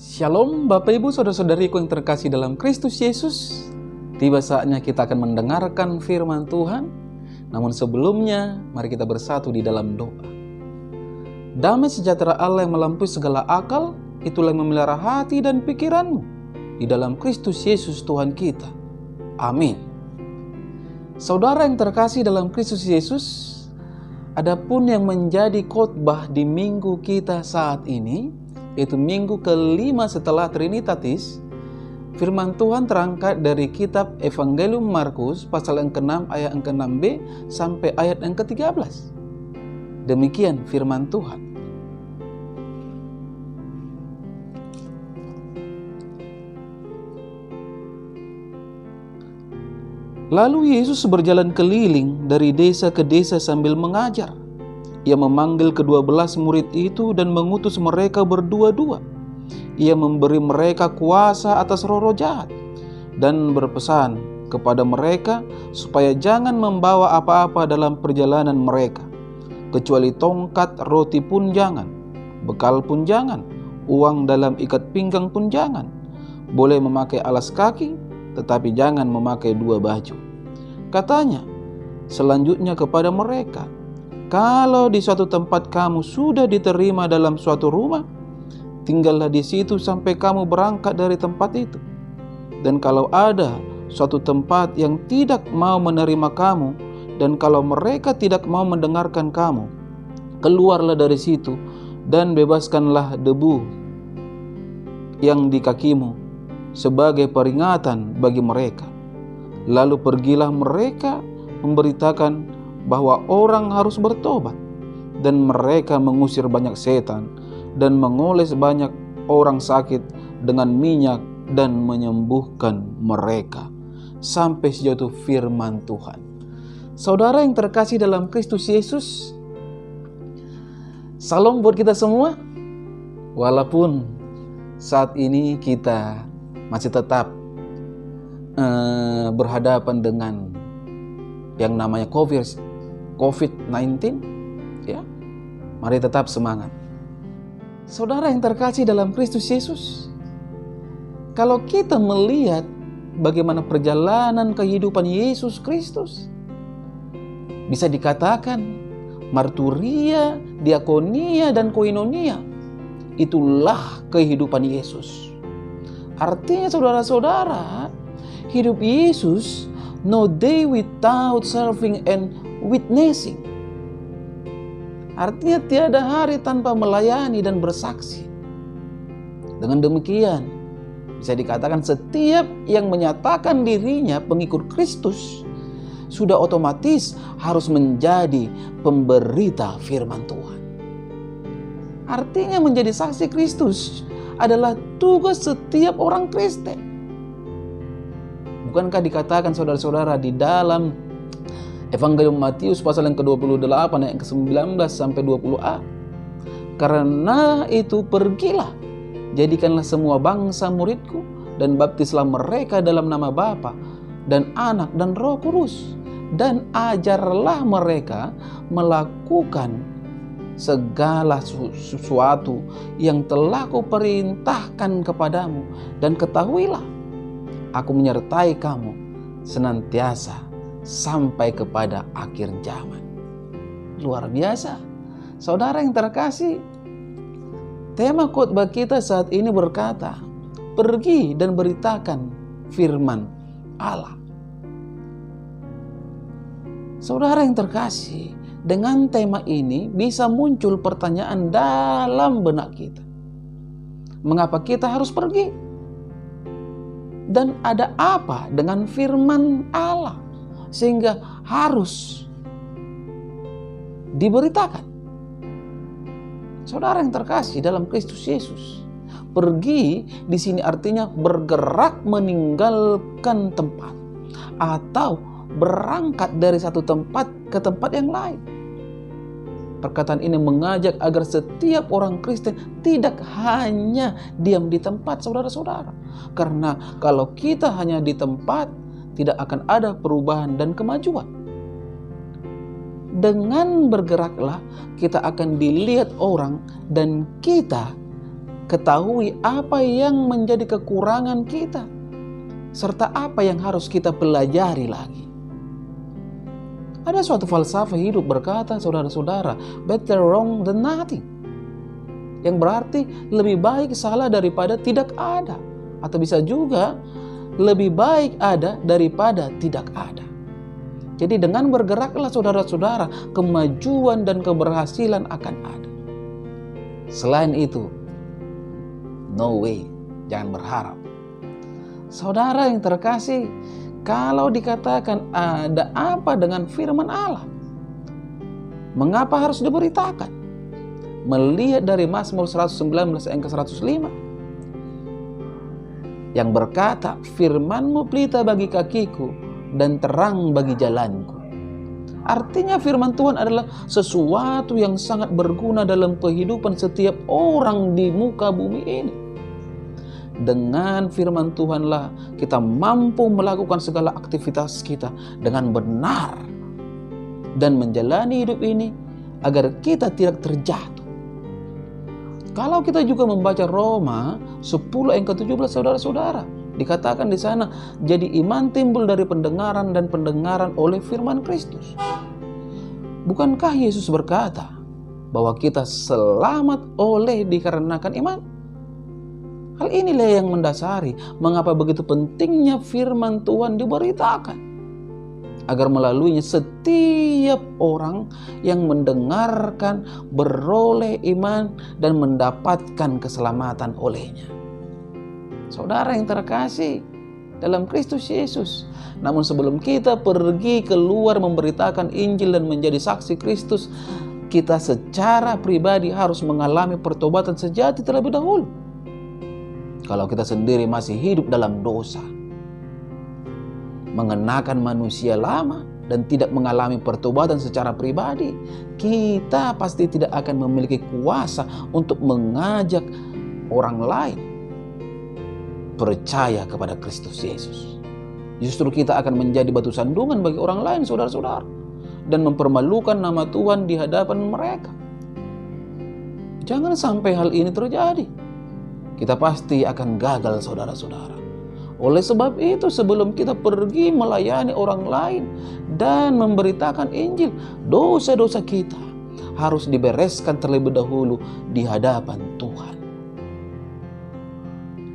Shalom Bapak Ibu Saudara-saudariku yang terkasih dalam Kristus Yesus. Tiba saatnya kita akan mendengarkan firman Tuhan. Namun sebelumnya mari kita bersatu di dalam doa. Damai sejahtera Allah yang melampaui segala akal, itulah yang memelihara hati dan pikiranmu di dalam Kristus Yesus Tuhan kita. Amin. Saudara yang terkasih dalam Kristus Yesus, adapun yang menjadi khotbah di minggu kita saat ini, yaitu minggu kelima setelah Trinitatis, firman Tuhan terangkat dari kitab Evangelium Markus pasal yang ke-6 ayat yang ke-6b sampai ayat yang ke-13. Demikian firman Tuhan. Lalu Yesus berjalan keliling dari desa ke desa sambil mengajar. Ia memanggil ke-12 murid itu dan mengutus mereka berdua-dua. Ia memberi mereka kuasa atas roh-roh jahat dan berpesan kepada mereka supaya jangan membawa apa-apa dalam perjalanan mereka, kecuali tongkat roti pun jangan, bekal pun jangan, uang dalam ikat pinggang pun jangan. Boleh memakai alas kaki, tetapi jangan memakai 2 baju. Katanya selanjutnya kepada mereka, kalau di suatu tempat kamu sudah diterima dalam suatu rumah, tinggallah di situ sampai kamu berangkat dari tempat itu. Dan kalau ada suatu tempat yang tidak mau menerima kamu, dan kalau mereka tidak mau mendengarkan kamu, keluarlah dari situ dan bebaskanlah debu yang di kakimu sebagai peringatan bagi mereka. Lalu pergilah mereka memberitakan bahwa orang harus bertobat, dan mereka mengusir banyak setan dan mengoles banyak orang sakit dengan minyak dan menyembuhkan mereka. Sampai sejauh itu firman Tuhan. Saudara yang terkasih dalam Kristus Yesus, salam buat kita semua. Walaupun saat ini kita masih tetap berhadapan dengan yang namanya COVID-19, ya, mari tetap semangat. Saudara yang terkasih dalam Kristus Yesus, kalau kita melihat bagaimana perjalanan kehidupan Yesus Kristus, bisa dikatakan marturia, diakonia, dan koinonia, itulah kehidupan Yesus. Artinya saudara-saudara, hidup Yesus no day without serving and witnessing. Artinya tiada hari tanpa melayani dan bersaksi. Dengan demikian, bisa dikatakan setiap yang menyatakan dirinya pengikut Kristus sudah otomatis harus menjadi pemberita firman Tuhan. Artinya menjadi saksi Kristus adalah tugas setiap orang Kristen. Bukankah dikatakan saudara-saudara di dalam Evangelium Matius pasal yang ke-28 ayat ke-19 sampai 20a, karena itu pergilah, jadikanlah semua bangsa muridku, dan baptislah mereka dalam nama Bapa dan Anak dan Roh Kudus, dan ajarlah mereka melakukan segala sesuatu yang telah kuperintahkan kepadamu, dan ketahuilah, aku menyertai kamu senantiasa sampai kepada akhir zaman. Luar biasa. Saudara yang terkasih, tema khotbah kita saat ini berkata, pergi dan beritakan firman Allah. Saudara yang terkasih, dengan tema ini bisa muncul pertanyaan dalam benak kita. Mengapa kita harus pergi? Dan ada apa dengan firman Allah sehingga harus diberitakan? Saudara yang terkasih dalam Kristus Yesus, pergi di sini artinya bergerak meninggalkan tempat atau berangkat dari satu tempat ke tempat yang lain. Perkataan ini mengajak agar setiap orang Kristen tidak hanya diam di tempat, saudara-saudara. Karena kalau kita hanya di tempat, tidak akan ada perubahan dan kemajuan. Dengan bergeraklah, kita akan dilihat orang dan kita ketahui apa yang menjadi kekurangan kita, serta apa yang harus kita pelajari lagi. Ada suatu falsafah hidup berkata, saudara-saudara, better wrong than nothing. Yang berarti lebih baik salah daripada tidak ada. Atau bisa juga lebih baik ada daripada tidak ada. Jadi dengan bergeraklah saudara-saudara, kemajuan dan keberhasilan akan ada. Selain itu, no way, jangan berharap. Saudara yang terkasih, kalau dikatakan ada apa dengan firman Allah, mengapa harus diberitakan? Melihat dari Mazmur 119 ayat ke-105 yang berkata, firman-Mu pelita bagi kakiku dan terang bagi jalanku. Artinya firman Tuhan adalah sesuatu yang sangat berguna dalam kehidupan setiap orang di muka bumi ini. Dengan firman Tuhanlah kita mampu melakukan segala aktivitas kita dengan benar dan menjalani hidup ini agar kita tidak terjatuh. Kalau kita juga membaca Roma 10 ayat ke-17, saudara-saudara, dikatakan di sana, jadi iman timbul dari pendengaran dan pendengaran oleh firman Kristus. Bukankah Yesus berkata bahwa kita selamat oleh dikarenakan iman? Hal inilah yang mendasari mengapa begitu pentingnya firman Tuhan diberitakan, agar melaluinya setiap orang yang mendengarkan beroleh iman dan mendapatkan keselamatan olehnya. Saudara yang terkasih dalam Kristus Yesus, namun sebelum kita pergi keluar memberitakan Injil dan menjadi saksi Kristus, kita secara pribadi harus mengalami pertobatan sejati terlebih dahulu. Kalau kita sendiri masih hidup dalam dosa, mengenakan manusia lama dan tidak mengalami pertobatan secara pribadi, kita pasti tidak akan memiliki kuasa untuk mengajak orang lain percaya kepada Kristus Yesus. Justru kita akan menjadi batu sandungan bagi orang lain, saudara-saudara, dan mempermalukan nama Tuhan di hadapan mereka. Jangan sampai hal ini terjadi. Kita pasti akan gagal, saudara-saudara. Oleh sebab itu, sebelum kita pergi melayani orang lain dan memberitakan Injil, dosa-dosa kita harus dibereskan terlebih dahulu di hadapan Tuhan.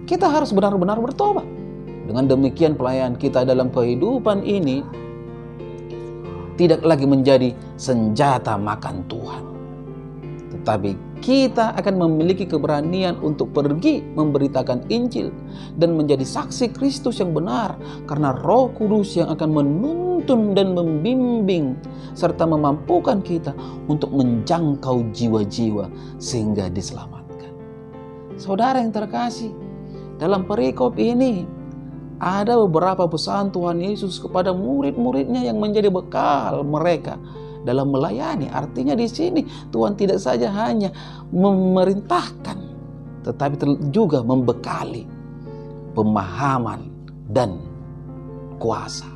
Kita harus benar-benar bertobat. Dengan demikian pelayanan kita dalam kehidupan ini tidak lagi menjadi senjata makan Tuhan, tetapi kita akan memiliki keberanian untuk pergi memberitakan Injil dan menjadi saksi Kristus yang benar, karena Roh Kudus yang akan menuntun dan membimbing serta memampukan kita untuk menjangkau jiwa-jiwa sehingga diselamatkan. Saudara yang terkasih, dalam perikop ini ada beberapa pesan Tuhan Yesus kepada murid-muridnya yang menjadi bekal mereka dalam melayani. Artinya di sini Tuhan tidak saja hanya memerintahkan, tetapi juga membekali pemahaman dan kuasa.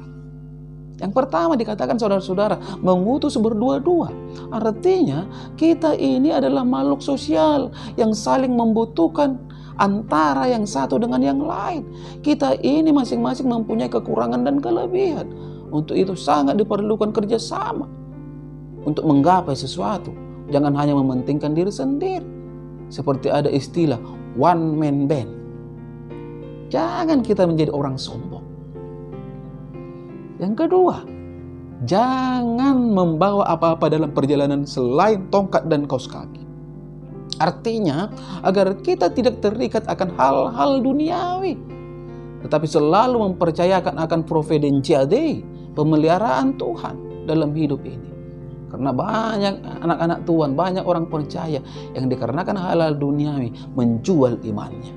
Yang pertama dikatakan, saudara-saudara, mengutus berdua-dua. Artinya kita ini adalah makhluk sosial yang saling membutuhkan antara yang satu dengan yang lain. Kita ini masing-masing mempunyai kekurangan dan kelebihan. Untuk itu sangat diperlukan kerjasama untuk menggapai sesuatu. Jangan hanya mementingkan diri sendiri. Seperti ada istilah one man band. Jangan kita menjadi orang sombong. Yang kedua, jangan membawa apa-apa dalam perjalanan selain tongkat dan kaos kaki. Artinya, agar kita tidak terikat akan hal-hal duniawi, tetapi selalu mempercayakan akan providentia Dei, pemeliharaan Tuhan dalam hidup ini. Karena banyak anak-anak Tuhan, banyak orang percaya yang dikarenakan hal-hal duniawi menjual imannya.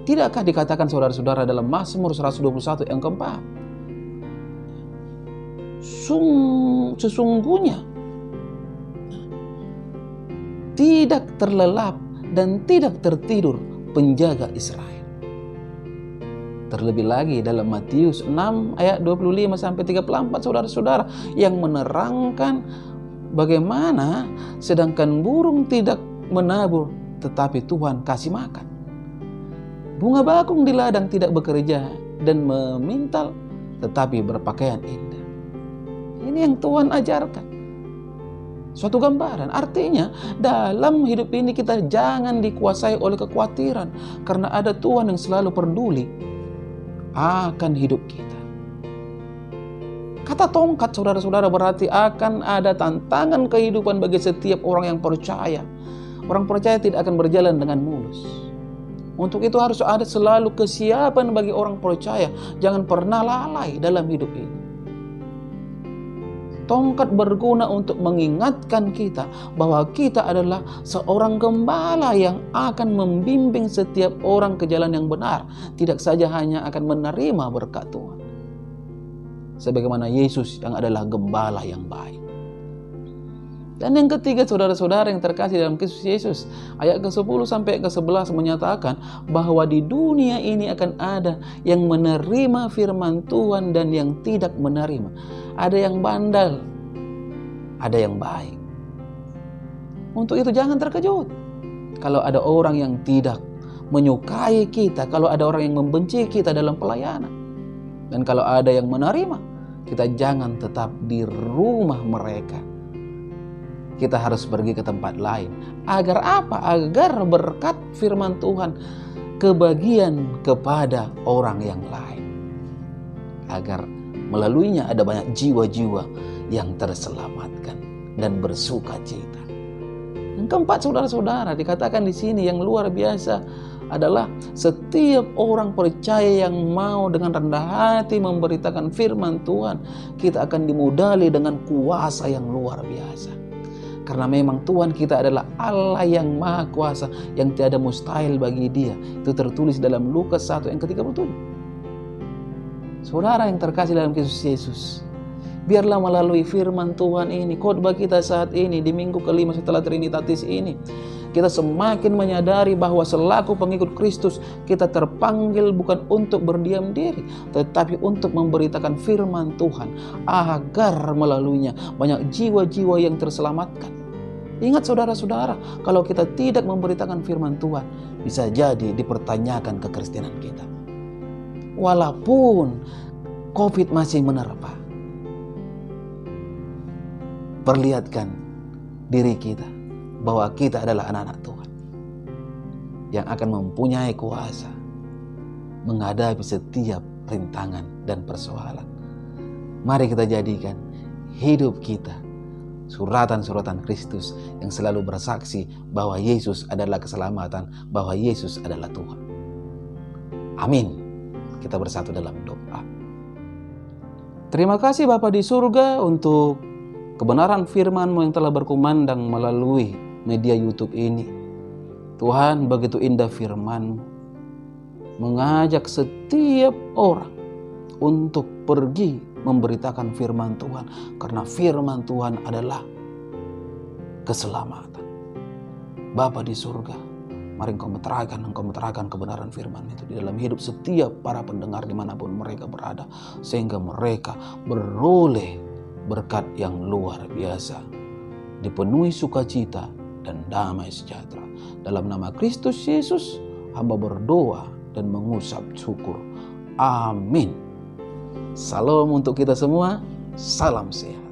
Tidakkah dikatakan saudara-saudara dalam Mazmur 121 yang keempat, sesungguhnya tidak terlelap dan tidak tertidur penjaga Israel. Terlebih lagi dalam Matius 6 ayat 25-34, saudara-saudara, yang menerangkan bagaimana sedangkan burung tidak menabur tetapi Tuhan kasih makan. Bunga bakung di ladang tidak bekerja dan memintal, tetapi berpakaian indah. Ini yang Tuhan ajarkan. Suatu gambaran, artinya dalam hidup ini kita jangan dikuasai oleh kekhawatiran, karena ada Tuhan yang selalu peduli akan hidup kita. Kata tongkat, saudara-saudara, berarti akan ada tantangan kehidupan bagi setiap orang yang percaya. Orang percaya tidak akan berjalan dengan mulus. Untuk itu harus ada selalu kesiapan bagi orang percaya. Jangan pernah lalai dalam hidup ini. Tongkat berguna untuk mengingatkan kita bahwa kita adalah seorang gembala yang akan membimbing setiap orang ke jalan yang benar. Tidak saja hanya akan menerima berkat Tuhan, sebagaimana Yesus yang adalah gembala yang baik. Dan yang ketiga, saudara-saudara yang terkasih dalam Kristus Yesus, ayat ke-10 sampai ke-11 menyatakan bahwa di dunia ini akan ada yang menerima firman Tuhan dan yang tidak menerima. Ada yang bandel, ada yang baik. Untuk itu jangan terkejut kalau ada orang yang tidak menyukai kita, kalau ada orang yang membenci kita dalam pelayanan. Dan kalau ada yang menerima, kita jangan tetap di rumah mereka. Kita harus pergi ke tempat lain. Agar apa? Agar berkat firman Tuhan kebagian kepada orang yang lain. Agar melaluinya ada banyak jiwa-jiwa yang terselamatkan dan bersuka cita. Yang keempat, saudara-saudara, dikatakan di sini yang luar biasa adalah setiap orang percaya yang mau dengan rendah hati memberitakan firman Tuhan, kita akan dimodali dengan kuasa yang luar biasa. Karena memang Tuhan kita adalah Allah yang maha kuasa, yang tiada mustahil bagi Dia. Itu tertulis dalam Lukas 1 yang ke-37. Saudara yang terkasih dalam Kristus Yesus, biarlah melalui firman Tuhan ini, khotbah kita saat ini di minggu kelima setelah Trinitatis ini, kita semakin menyadari bahwa selaku pengikut Kristus, kita terpanggil bukan untuk berdiam diri, tetapi untuk memberitakan firman Tuhan, agar melaluinya banyak jiwa-jiwa yang terselamatkan. Ingat saudara-saudara, kalau kita tidak memberitakan firman Tuhan, bisa jadi dipertanyakan kekristenan kita. Walaupun COVID masih menerpa, perlihatkan diri kita bahwa kita adalah anak-anak Tuhan yang akan mempunyai kuasa menghadapi setiap rintangan dan persoalan. Mari kita jadikan hidup kita suratan-suratan Kristus yang selalu bersaksi bahwa Yesus adalah keselamatan, bahwa Yesus adalah Tuhan. Amin. Kita bersatu dalam doa. Terima kasih Bapa di surga untuk kebenaran firman-Mu yang telah berkumandang melalui media YouTube ini. Tuhan, begitu indah firman-Mu mengajak setiap orang untuk pergi memberitakan firman Tuhan, karena firman Tuhan adalah keselamatan. Bapa di surga, mari Engkau meterangkan kebenaran firman itu di dalam hidup setiap para pendengar dimanapun mereka berada, sehingga mereka beroleh berkat yang luar biasa, dipenuhi sukacita dan damai sejahtera. Dalam nama Kristus Yesus, hamba berdoa dan mengusap syukur. Amin. Salam untuk kita semua. Salam sehat.